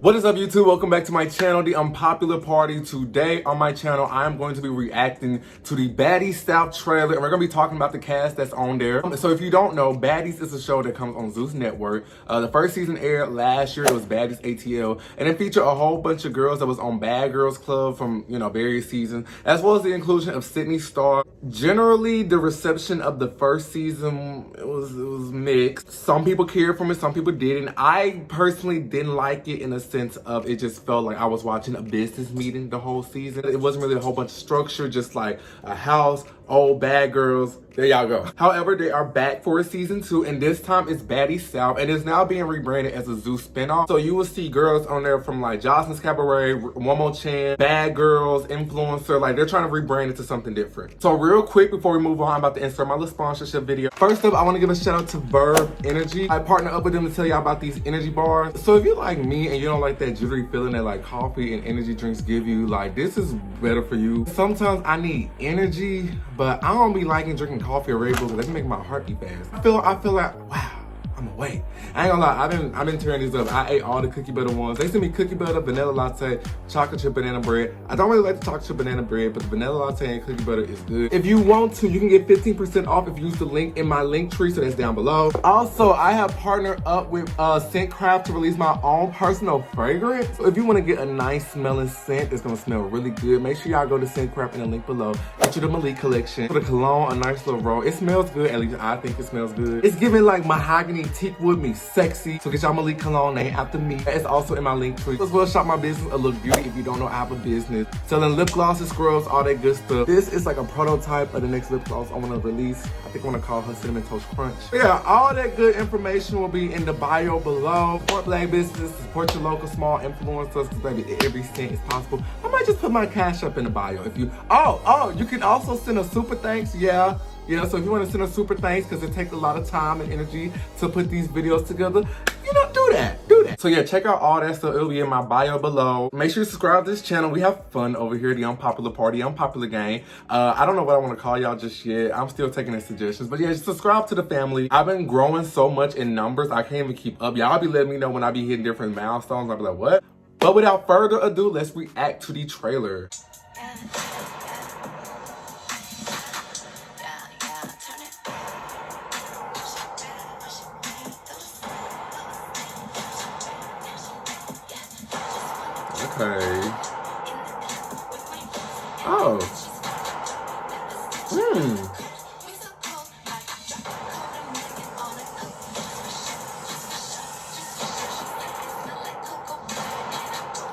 What is up, YouTube? Welcome back to my channel, The Unpopular Party. Today on my channel, I am going to be reacting to the Baddies South trailer, and we're going to be talking about the cast that's on there. So if you don't know, Baddies is a show that comes on Zeus Network. The first season aired last year. It was Baddies ATL, and it featured a whole bunch of girls that was on Bad Girls Club from, various seasons, as well as the inclusion of Sydney Starr. Generally, the reception of the first season, it was mixed. Some people cared for it, some people didn't. I personally didn't like it in a sense of it just felt like I was watching a business meeting the whole season. It wasn't really a whole bunch of structure, just like a house, old bad girls. There y'all go. However, they are back for a season 2, and this time it's Baddies South, and it's now being rebranded as a Zeus spinoff. So you will see girls on there from like Jocelyn's Cabaret, One More Chan, Bad Girls, Influencer. Like, they're trying to rebrand it to something different. So real quick before we move on, I'm about to insert my little sponsorship video. First up, I want to give a shout out to Verb Energy. I partner up with them to tell y'all about these energy bars. So if you're like me and you don't like that jittery feeling that like coffee and energy drinks give you, like, this is better for you. Sometimes I need energy, but I don't be liking drinking coffee or Red Bull because they can make my heart beat fast. I feel like, wow, I'm awake. I ain't gonna lie, I've been tearing these up. I ate all the cookie butter ones. They sent me cookie butter, vanilla latte, chocolate chip banana bread. I don't really like the chocolate chip banana bread, but the vanilla latte and cookie butter is good. If you want to, you can get 15% off if you use the link in my link tree, so that's down below. Also, I have partnered up with Scentcraft to release my own personal fragrance. So if you want to get a nice smelling scent that's gonna smell really good, make sure y'all go to Scentcraft in the link below. Get you the Malik collection. For the cologne, a nice little roll. It smells good, at least I think it smells good. It's giving like mahogany teak wood me sexy. So get y'all Malik cologne named after me. It's also in my link tree. As well, shop my business, A Look Beauty. If you don't know, I have a business selling lip glosses, scrubs, all that good stuff. This is like a prototype of the next lip gloss I want to release. I think I want to call her Cinnamon Toast Crunch. But yeah, all that good information will be in the bio below. Support black businesses, support your local small influencers, because baby, every cent is possible. I might just put my cash up in the bio. If you, you can also send a super thanks. Yeah, so if you want to send a super thanks, because it takes a lot of time and energy to put these videos together, do that. So yeah, check out all that stuff. It'll be in my bio below. Make sure you subscribe to this channel. We have fun over here, The Unpopular Party, Unpopular Gang. I don't know what I want to call y'all just yet. I'm still taking the suggestions, but yeah, just subscribe to the family. I've been growing so much in numbers, I can't even keep up. Y'all be letting me know when I be hitting different milestones. I'll be like, what? But without further ado, let's react to the trailer. Okay. Oh.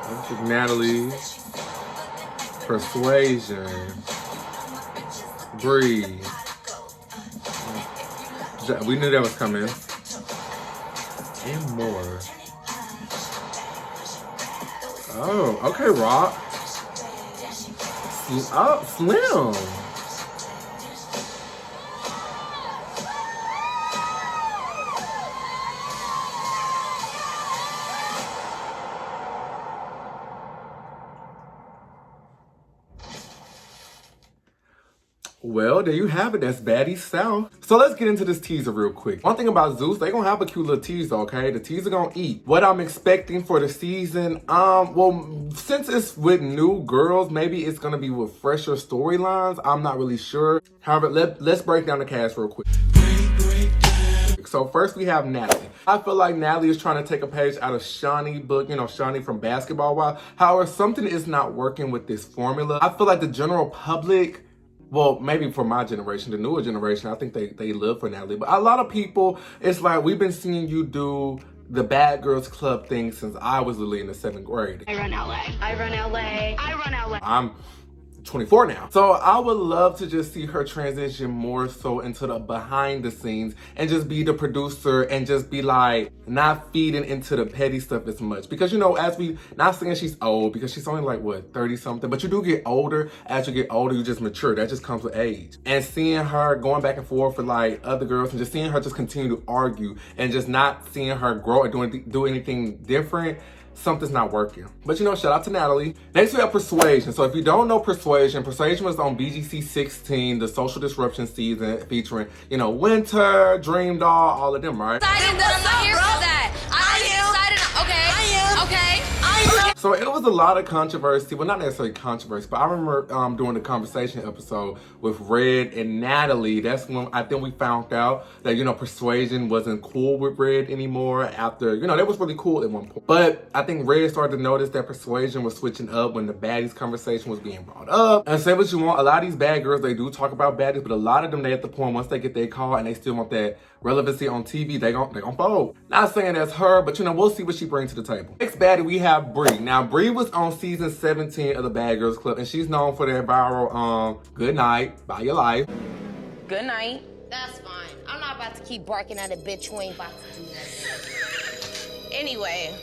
This is Natalie. Persuasion. Breathe. We knew that was coming. And more. Oh, okay, Rock. Oh, Slim. Well, there you have it. That's Baddies South. So let's get into this teaser real quick. One thing about Zeus, they gonna have a cute little teaser, okay? The teaser gonna eat. What I'm expecting for the season, well, since it's with new girls, maybe it's gonna be with fresher storylines. I'm not really sure. However, let's break down the cast real quick. So first we have Natalie. I feel like Natalie is trying to take a page out of Shawnee book, Shawnee from Basketball Wild. However, something is not working with this formula. I feel like the general public, well, maybe for my generation, the newer generation, I think they live for Natalie. But a lot of people, it's like, we've been seeing you do the Bad Girls Club thing since I was literally in the 7th grade. I run LA. I run LA. I run LA. I'm 24 now. So I would love to just see her transition more so into the behind the scenes and just be the producer and just be like not feeding into the petty stuff as much. Because as we, not saying she's old because she's only like what, 30 something, but you do get older. As you get older, you just mature. That just comes with age. And seeing her going back and forth with like other girls and just seeing her just continue to argue and just not seeing her grow or do anything different, something's not working. But shout out to Natalie. Next we have Persuasion. So if you don't know Persuasion was on BGC 16, the social disruption season, featuring, Winter, Dream Doll, all of them, right? Excited that I'm not here for that. I'm excited. Okay. I am. Okay. So it was a lot of controversy. Well, not necessarily controversy, but I remember doing the conversation episode with Red and Natalie. That's when I think we found out that, you know, Persuasion wasn't cool with Red anymore after, you know, they was really cool at one point. But I think Red started to notice that Persuasion was switching up when the baddies conversation was being brought up. And say what you want, a lot of these bad girls, they do talk about baddies, but a lot of them, they at the point once they get their call and they still want that relevancy on TV, they gon' fold. Not saying that's her, but you know, we'll see what she brings to the table. Next baddie, we have Bree. Now, Bree was on season 17 of the Bad Girls Club, and she's known for that viral, good night, buy your life. Good night. That's fine. I'm not about to keep barking at a bitch who ain't about to do nothing. Anyway,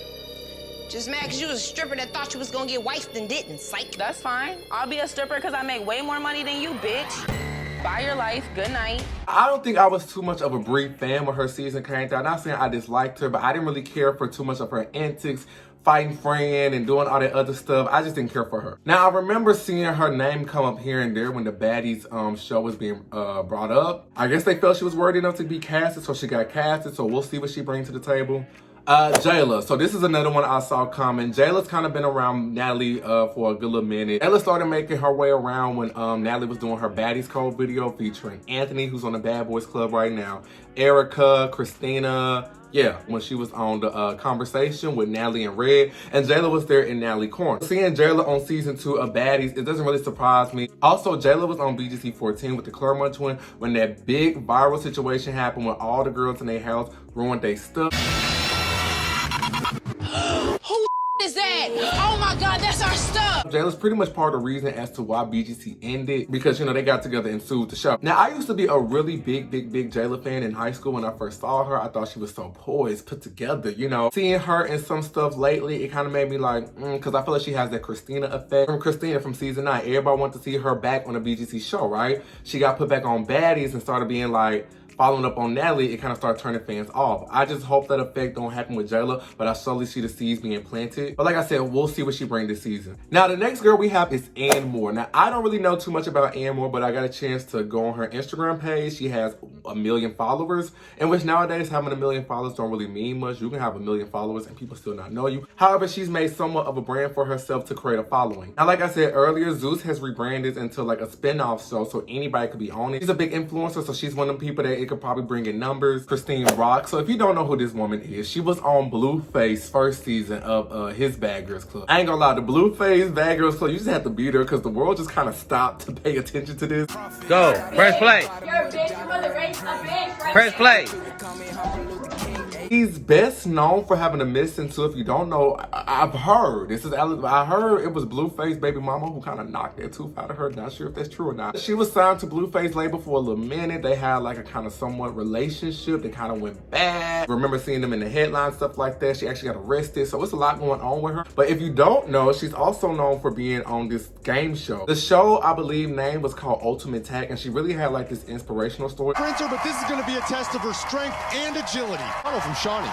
just mad because you was a stripper that thought you was gonna get wifed and didn't, psych. That's fine. I'll be a stripper because I make way more money than you, bitch. Buy your life. Good night. I don't think I was too much of a Bree fan when her season came out. Not saying I disliked her, but I didn't really care for too much of her antics, fighting friend and doing all that other stuff. I just didn't care for her. Now, I remember seeing her name come up here and there when the Baddies show was being brought up. I guess they felt she was worthy enough to be casted, so she got casted. So we'll see what she brings to the table. Jayla. So this is another one I saw coming. Jayla's kind of been around Natalie for a good little minute. Jayla started making her way around when Natalie was doing her Baddies Code video featuring Anthony, who's on the Bad Boys Club right now, Erica, Christina. Yeah, when she was on the conversation with Natalie and Red, and Jayla was there in Natalie corner. Seeing Jayla on season 2 of Baddies, it doesn't really surprise me. Also, Jayla was on BGC 14 with the Claremont twin when that big viral situation happened when all the girls in their house ruined their stuff. Is that? Oh my God, that's our stuff. Jayla's pretty much part of the reason as to why BGC ended, because, you know, they got together and sued the show. Now, I used to be a really big Jayla fan in high school. When I first saw her, I thought she was so poised, put together, you know. Seeing her in some stuff lately, it kind of made me like, because I feel like she has that Christina effect. From Christina from season 9, everybody wanted to see her back on a BGC show, right? She got put back on Baddies and started being like, following up on Natalie, it kind of started turning fans off. I just hope that effect don't happen with Jayla, but I slowly see the seeds being planted. But like I said, we'll see what she brings this season. Now, the next girl we have is Ann Moore. Now, I don't really know too much about Ann Moore, but I got a chance to go on her Instagram page. She has 1 million followers, in which nowadays having 1 million followers don't really mean much. You can have 1 million followers and people still not know you. However, she's made somewhat of a brand for herself to create a following. Now, like I said earlier, Zeus has rebranded into like a spin-off show, so anybody could be on it. She's a big influencer, so she's one of the people that it could probably bring in numbers. Christine Rock. So if you don't know who this woman is, she was on Blueface first season of his Bad Girls Club. I ain't gonna lie, the Blueface Bad Girls Club, you just have to beat her because the world just kind of stopped to pay attention to this. Go, press play. Press play. He's best known for having a missing too. If you don't know, I've heard, I heard it was Blueface baby mama who kind of knocked that tooth out of her. Not sure if that's true or not. She was signed to Blueface label for a little minute. They had like a kind of somewhat relationship. They kind of went bad. Remember seeing them in the headlines, stuff like that. She actually got arrested. So it's a lot going on with her. But if you don't know, she's also known for being on this game show. The show, I believe, name was called Ultimate Tag, and she really had like this inspirational story. Sprinter, but this is going to be a test of her strength and agility. Follow from Shawnee.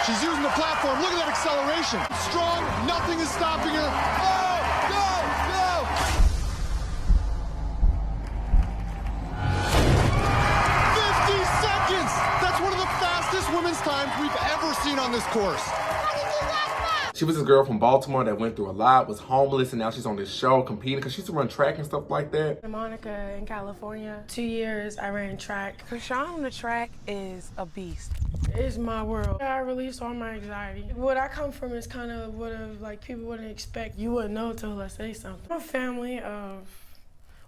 She's using the platform. Look at that acceleration. Strong. Nothing is stopping her. Oh, no, no. 50 seconds. That's one of the fastest women's times we've ever seen on this course. She was this girl from Baltimore that went through a lot, was homeless, and now she's on this show competing because she used to run track and stuff like that. Monica in California. 2 years I ran track. Krishan on the track is a beast. It's my world. I release all my anxiety. What I come from is kind of what like people wouldn't expect. You wouldn't know until I say something. I'm a family of,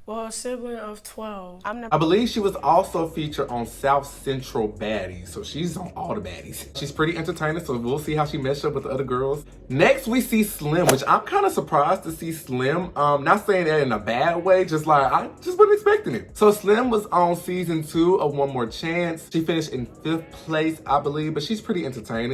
well, a sibling of 12. I believe she was also featured on South Central Baddies, so she's on all the baddies. She's pretty entertaining, so we'll see how she meshes up with the other girls. Next, we see Slim, which I'm kind of surprised to see Slim. Not saying that in a bad way, just like, I just wasn't expecting it. So Slim was on season 2 of One More Chance. She finished in 5th place, I believe, but she's pretty entertaining.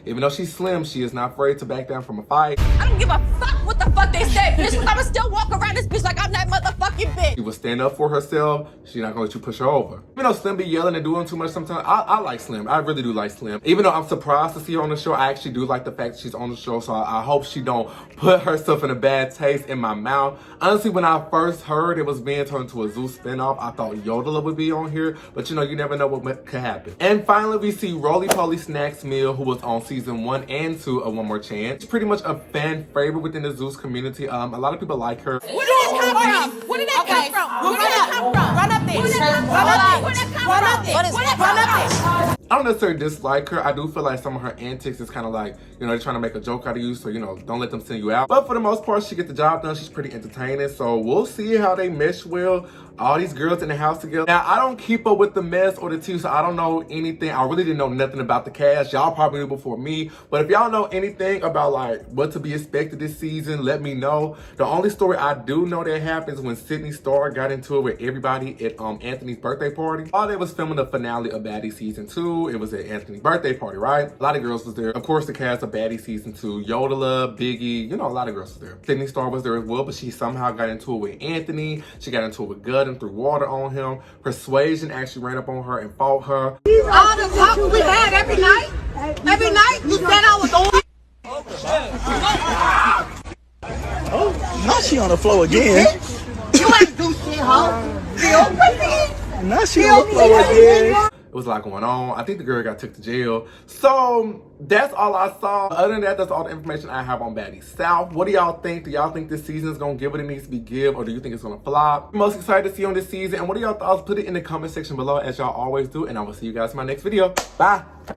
Even though she's slim, she is not afraid to back down from a fight. I don't give a fuck what the fuck they said, bitch, because I'ma still walk around this bitch like I'm that motherfucking bitch. She will stand up for herself. She's not gonna let you push her over. Even though Slim be yelling and doing too much sometimes, I like Slim. I really do like Slim. Even though I'm surprised to see her on the show, I actually do like the fact that she's on the show. So I hope she don't put herself in a bad taste in my mouth. Honestly, when I first heard it was being turned into a Zeus spinoff, I thought Yodeler would be on here. But you know, you never know what could happen. And finally, we see Roly Poly Snacks Meal, who was on season 1 and 2 of One More Chance. She's pretty much a fan favorite within the Zeus community. A lot of people like her. Where did that come from? Where did that come from? Where did that come from? Run up there. Run up there. Run up there. I don't necessarily dislike her. I do feel like some of her antics is kind of like, you know, they're trying to make a joke out of you. So, you know, don't let them send you out. But for the most part, she gets the job done. She's pretty entertaining. So we'll see how they mesh well. All these girls in the house together. Now, I don't keep up with the mess or the tea, so I don't know anything. I really didn't know nothing about the cast. Y'all probably knew before me. But if y'all know anything about like what to be expected this season, let me know. The only story I do know that happens when Sydney Starr got into it with everybody at Anthony's birthday party. While they was filming the finale of Baddies season 2, it was at Anthony's birthday party, right? A lot of girls was there. Of course, the cast of Baddies season 2, Yodeler, Biggie, you know, a lot of girls was there. Sydney Starr was there as well, but she somehow got into it with Anthony. She got into it with Good and threw water on him. Persuasion actually ran up on her and fought her. All the talk we had every night. Every night you said I was on. Oh, now she on the floor again. You ain't do shit, ho. Now she on the floor again. It was a lot going on. I think the girl got took to jail. So that's all I saw. Other than that, that's all the information I have on Baddies South. What do y'all think? Do y'all think this season is gonna give what it needs to be give, or do you think it's gonna flop? I'm most excited to see on this season. And what are y'all thoughts? Put it in the comment section below as y'all always do. And I will see you guys in my next video. Bye.